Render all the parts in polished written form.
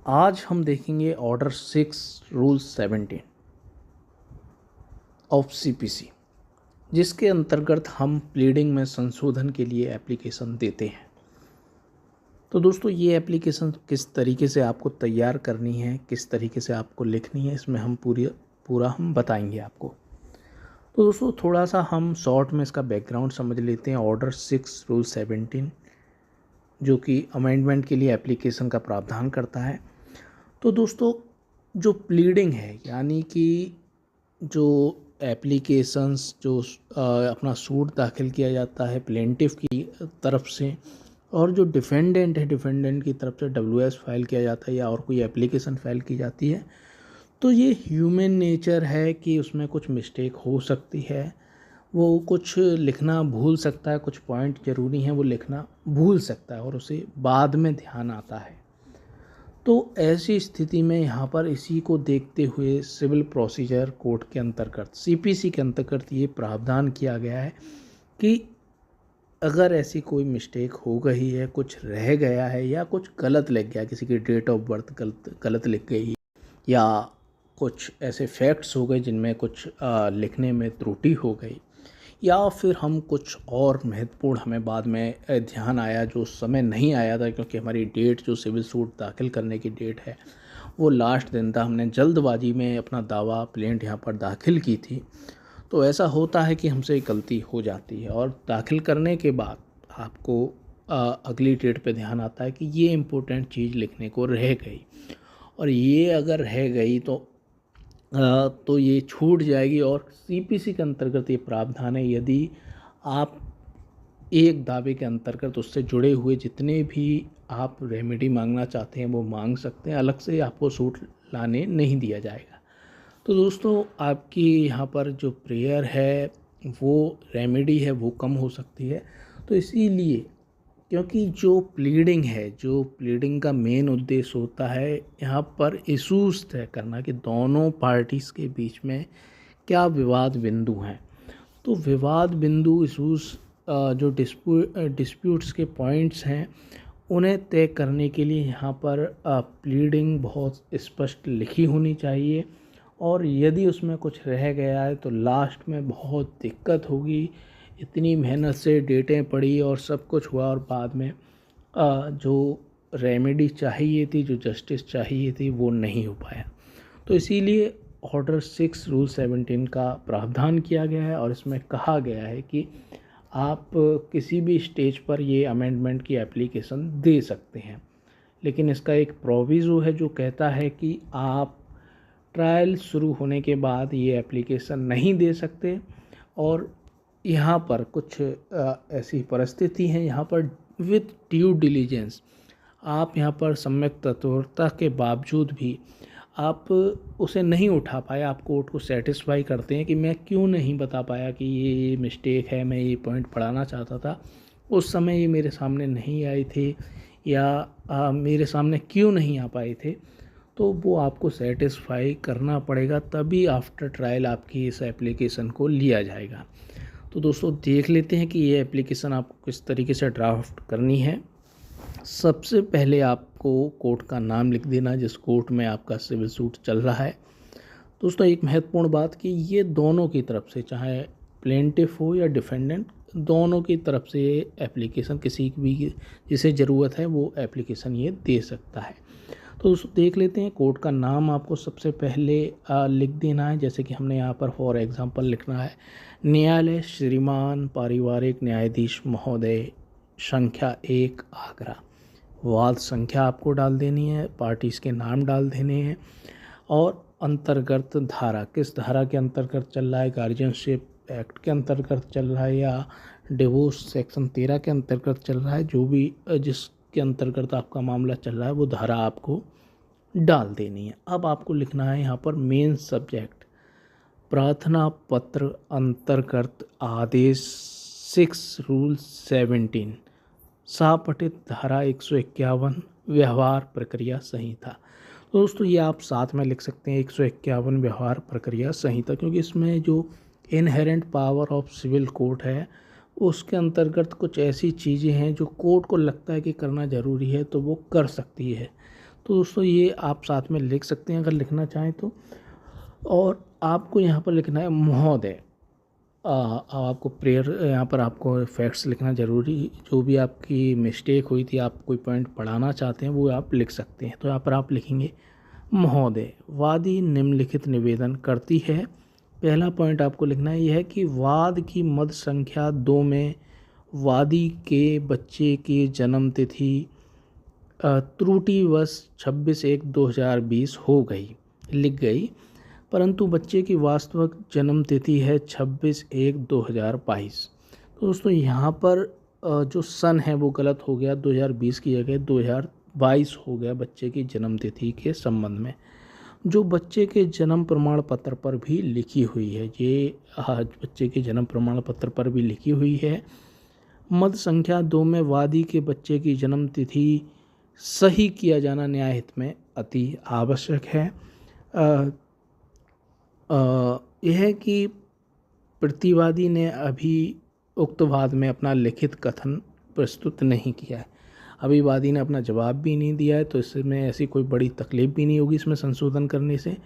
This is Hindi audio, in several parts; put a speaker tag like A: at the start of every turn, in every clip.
A: आज हम देखेंगे ऑर्डर 6 रूल 17 ऑफ सीपीसी, जिसके अंतर्गत हम प्लीडिंग में संशोधन के लिए एप्लीकेशन देते हैं। तो दोस्तों, ये एप्लीकेशन किस तरीके से आपको तैयार करनी है, किस तरीके से आपको लिखनी है, इसमें हम पूरा हम बताएंगे आपको। तो दोस्तों, थोड़ा सा हम शॉर्ट में इसका बैकग्राउंड समझ लेते हैं। ऑर्डर 6 रूल 17 जो कि अमेंडमेंट के लिए एप्लीकेशन का प्रावधान करता है। तो दोस्तों, जो प्लीडिंग है, यानी कि जो एप्लीकेशंस जो अपना सूट दाखिल किया जाता है प्लेंटिफ की तरफ से, और जो डिफेंडेंट है, डिफेंडेंट की तरफ से डब्ल्यूएस फाइल किया जाता है या और कोई एप्लीकेशन फाइल की जाती है, तो ये ह्यूमन नेचर है कि उसमें कुछ मिस्टेक हो सकती है। वो कुछ लिखना भूल सकता है, कुछ पॉइंट ज़रूरी हैं वो लिखना भूल सकता है और उसे बाद में ध्यान आता है। तो ऐसी स्थिति में यहाँ पर इसी को देखते हुए सिविल प्रोसीजर कोड के अंतर्गत, सीपीसी के अंतर्गत ये प्रावधान किया गया है कि अगर ऐसी कोई मिस्टेक हो गई है, कुछ रह गया है या कुछ गलत लिख गया, किसी की डेट ऑफ बर्थ गलत लिख गई, या कुछ ऐसे फैक्ट्स हो गए जिनमें कुछ लिखने में त्रुटि हो गई, या फिर हम कुछ और महत्वपूर्ण हमें बाद में ध्यान आया जो उस समय नहीं आया था, क्योंकि हमारी डेट जो सिविल सूट दाखिल करने की डेट है वो लास्ट दिन था, हमने जल्दबाजी में अपना दावा प्लेंट यहाँ पर दाखिल की थी। तो ऐसा होता है कि हमसे गलती हो जाती है और दाखिल करने के बाद आपको अगली डेट पे ध्यान आता है कि ये इम्पोर्टेंट चीज़ लिखने को रह गई, और ये अगर रह गई तो ये छूट जाएगी। और सीपीसी के अंतर्गत ये प्रावधान है, यदि आप एक दावे के अंतर्गत उससे जुड़े हुए जितने भी आप रेमेडी मांगना चाहते हैं वो मांग सकते हैं, अलग से आपको सूट लाने नहीं दिया जाएगा। तो दोस्तों, आपकी यहाँ पर जो प्रेयर है, वो रेमेडी है, वो कम हो सकती है। तो इसीलिए, क्योंकि जो प्लीडिंग है, जो प्लीडिंग का मेन उद्देश्य होता है यहाँ पर इशूज़ तय करना कि दोनों पार्टीज़ के बीच में क्या विवाद बिंदु हैं। तो विवाद बिंदु, इशूज़, जो डिस्प्यूट्स के पॉइंट्स हैं, उन्हें तय करने के लिए यहाँ पर प्लीडिंग बहुत स्पष्ट लिखी होनी चाहिए। और यदि उसमें कुछ रह गया है तो लास्ट में बहुत दिक्कत होगी। इतनी मेहनत से डेटें पड़ी और सब कुछ हुआ और बाद में जो रेमेडी चाहिए थी, जो जस्टिस चाहिए थी, वो नहीं हो पाया। तो इसीलिए ऑर्डर 6 रूल 17 का प्रावधान किया गया है और इसमें कहा गया है कि आप किसी भी स्टेज पर ये अमेंडमेंट की एप्लीकेशन दे सकते हैं, लेकिन इसका एक प्रोविज़ो है जो कहता है कि आप ट्रायल शुरू होने के बाद ये एप्लीकेशन नहीं दे सकते। और यहाँ पर कुछ ऐसी परिस्थिति है, यहाँ पर विथ ड्यू डिलीजेंस, आप यहाँ पर सम्यक तत्परता के बावजूद भी आप उसे नहीं उठा पाए, आप कोर्ट को सेटिस्फाई करते हैं कि मैं क्यों नहीं बता पाया कि ये मिस्टेक है, मैं ये पॉइंट पढ़ाना चाहता था, उस समय ये मेरे सामने नहीं आए थे, या मेरे सामने क्यों नहीं आ पाए थे, तो वो आपको सेटिस्फाई करना पड़ेगा, तभी आफ्टर ट्रायल आपकी इस एप्लीकेशन को लिया जाएगा। तो दोस्तों, देख लेते हैं कि ये एप्लीकेशन आपको किस तरीके से ड्राफ्ट करनी है। सबसे पहले आपको कोर्ट का नाम लिख देना जिस कोर्ट में आपका सिविल सूट चल रहा है। दोस्तों, एक महत्वपूर्ण बात कि ये दोनों की तरफ से, चाहे प्लेंटिफ हो या डिफेंडेंट, दोनों की तरफ से एप्लीकेशन किसी भी जिसे ज़रूरत है वो एप्लीकेशन ये दे सकता है। तो दोस्तों, देख लेते हैं। कोर्ट का नाम आपको सबसे पहले लिख देना है, जैसे कि हमने यहाँ पर फॉर एग्जांपल लिखना है न्यायालय श्रीमान पारिवारिक न्यायाधीश महोदय, संख्या 1, आगरा। वाद संख्या आपको डाल देनी है, पार्टीज़ के नाम डाल देने हैं, और अंतर्गत धारा, किस धारा के अंतर्गत चल रहा है, गार्जियनशिप एक्ट के अंतर्गत चल रहा है या डिवोर्स सेक्शन 13 के अंतर्गत चल रहा है, जो भी जिसके अंतर्गत आपका मामला चल रहा है वो धारा आपको डाल देनी है। अब आपको लिखना है यहाँ पर मेन सब्जेक्ट, प्रार्थना पत्र अंतर्गत आदेश 6 रूल 17, सपठित धारा 151 व्यवहार प्रक्रिया संहिता। तो दोस्तों, ये आप साथ में लिख सकते हैं 151 व्यवहार प्रक्रिया संहिता, क्योंकि इसमें जो inherent power of civil court है उसके अंतर्गत कुछ ऐसी चीज़ें हैं जो कोर्ट को लगता है कि करना ज़रूरी है तो वो कर सकती है। तो दोस्तों ये आप साथ में लिख सकते हैं अगर लिखना चाहें तो। और आपको यहाँ पर लिखना है महोदय। आपको प्रेयर यहाँ पर आपको फैक्ट्स लिखना ज़रूरी, जो भी आपकी मिस्टेक हुई थी, आप कोई पॉइंट पढ़ाना चाहते हैं वो आप लिख सकते हैं। तो यहाँ पर आप लिखेंगे महोदय, वादी निम्नलिखित निवेदन करती है। पहला पॉइंट आपको लिखना है यह है कि वाद की मद संख्या 2 में वादी के बच्चे की जन्म तिथि त्रुटिवश 26/1/2020 हो गई, लिख गई, परंतु बच्चे की वास्तविक जन्म तिथि है 26/1/2022। तो दोस्तों यहाँ पर जो सन है वो गलत हो गया, 2020 की जगह 2022 हो गया बच्चे की जन्म तिथि के संबंध में, जो बच्चे के जन्म प्रमाण पत्र पर भी लिखी हुई है। ये बच्चे के जन्म प्रमाण पत्र पर भी लिखी हुई है। मद संख्या 2 में वादी के बच्चे की जन्म तिथि सही किया जाना न्यायहित में अति आवश्यक है। यह है कि प्रतिवादी ने अभी उक्त वाद में अपना लिखित कथन प्रस्तुत नहीं किया है, अभी वादी ने अपना जवाब भी नहीं दिया है, तो इसमें ऐसी कोई बड़ी तकलीफ भी नहीं होगी इसमें संशोधन करने से।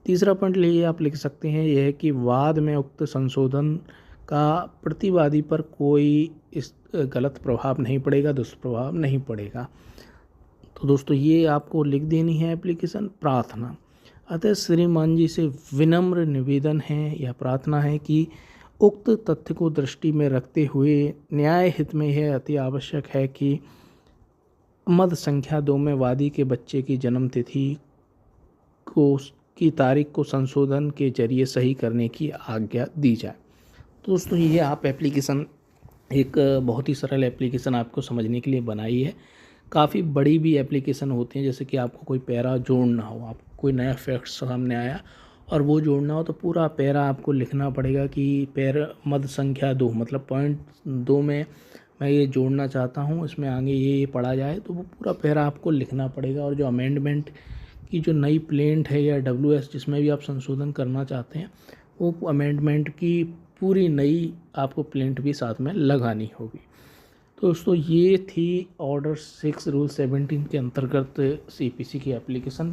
A: तीसरा पॉइंट लिए आप लिख सकते हैं यह है कि वाद में उक्त संशोधन का प्रतिवादी पर कोई इस गलत प्रभाव नहीं पड़ेगा, दुष्प्रभाव नहीं पड़ेगा। तो दोस्तों ये आपको लिख देनी है एप्लीकेशन। प्रार्थना, अतः श्रीमान जी से विनम्र निवेदन है या प्रार्थना है कि उक्त तथ्य को दृष्टि में रखते हुए न्याय हित में यह अति आवश्यक है कि मद संख्या 2 में वादी के बच्चे की जन्म तिथि की तारीख को संशोधन के जरिए सही करने की आज्ञा दी जाए। तो दोस्तों ये आप एप्लीकेशन एक बहुत ही सरल एप्लीकेशन आपको समझने के लिए बनाई है। काफ़ी बड़ी भी एप्लीकेशन होती हैं, जैसे कि आपको कोई पैरा जोड़ना हो, आपको कोई नया फैक्ट्स सामने आया और वो जोड़ना हो, तो पूरा पैरा आपको लिखना पड़ेगा कि मद संख्या 2 मतलब पॉइंट 2 में मैं ये जोड़ना चाहता हूँ, इसमें आगे ये पढ़ा जाए, तो वो पूरा पैरा आपको लिखना पड़ेगा। और जो अमेंडमेंट की जो नई प्लेंट है या WS जिसमें भी आप संशोधन करना चाहते हैं, वो अमेंडमेंट की पूरी नई आपको प्लेंट भी साथ में लगानी होगी। तो दोस्तों ये थी ऑर्डर 6 रूल 17 के अंतर्गत CPC की एप्लीकेशन।